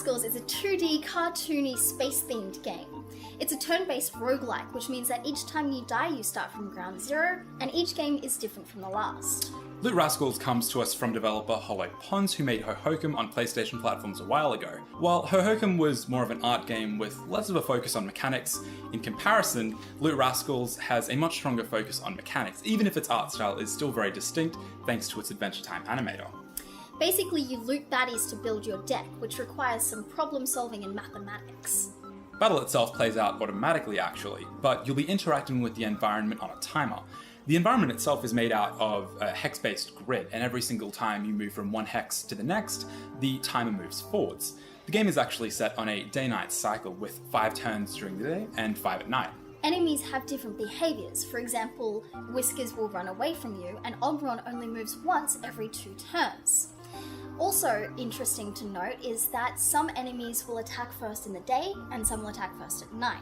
Rascals is a 2D cartoony space-themed game. It's a turn-based roguelike, which means that each time you die you start from ground zero, and each game is different from the last. Loot Rascals comes to us from developer Hollow Ponds, who made Hohokum on PlayStation platforms a while ago. While Hohokum was more of an art game with less of a focus on mechanics, in comparison, Loot Rascals has a much stronger focus on mechanics, even if its art style is still very distinct thanks to its Adventure Time animator. Basically, you loot baddies to build your deck, which requires some problem solving and mathematics. Battle itself plays out automatically actually, but you'll be interacting with the environment on a timer. The environment itself is made out of a hex-based grid, and every single time you move from one hex to the next, the timer moves forwards. The game is actually set on a day-night cycle with 5 turns during the day and 5 at night. Enemies have different behaviours. For example, Whiskers will run away from you, and Ogron only moves once every 2 turns. Also interesting to note is that some enemies will attack first in the day, and some will attack first at night.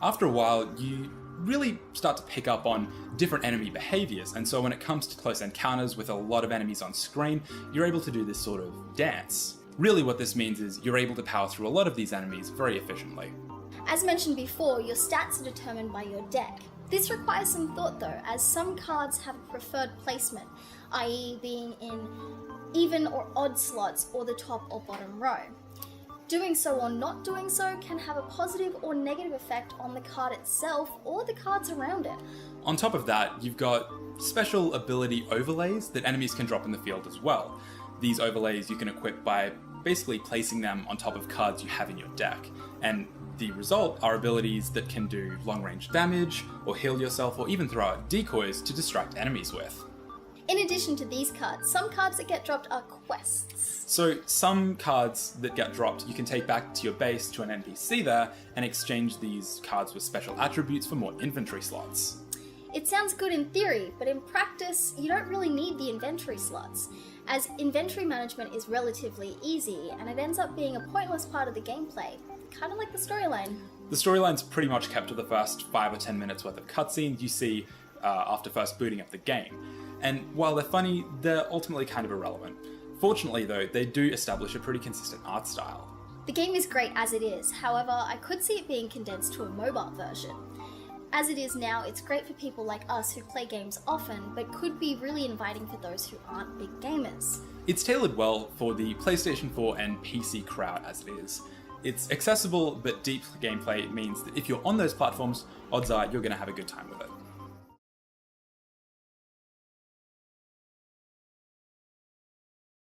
After a while, you really start to pick up on different enemy behaviours, and so when it comes to close encounters with a lot of enemies on screen, you're able to do this sort of dance. Really what this means is you're able to power through a lot of these enemies very efficiently. As mentioned before, your stats are determined by your deck. This requires some thought though, as some cards have a preferred placement, i.e. being in even or odd slots or the top or bottom row. Doing so or not doing so can have a positive or negative effect on the card itself or the cards around it. On top of that, you've got special ability overlays that enemies can drop in the field as well. These overlays you can equip by basically placing them on top of cards you have in your deck, and the result are abilities that can do long-range damage, or heal yourself, or even throw out decoys to distract enemies with. In addition to these cards, some cards that get dropped are quests. So some cards that get dropped you can take back to your base to an NPC there and exchange these cards with special attributes for more inventory slots. It sounds good in theory, but in practice you don't really need the inventory slots, as inventory management is relatively easy and it ends up being a pointless part of the gameplay, kind of like the storyline. The storyline's pretty much kept to the first 5 or 10 minutes worth of cutscenes you see after first booting up the game. And while they're funny, they're ultimately kind of irrelevant. Fortunately though, they do establish a pretty consistent art style. The game is great as it is, however, I could see it being condensed to a mobile version. As it is now, it's great for people like us who play games often, but could be really inviting for those who aren't big gamers. It's tailored well for the PlayStation 4 and PC crowd as it is. It's accessible, but deep gameplay means that if you're on those platforms, odds are you're going to have a good time with it.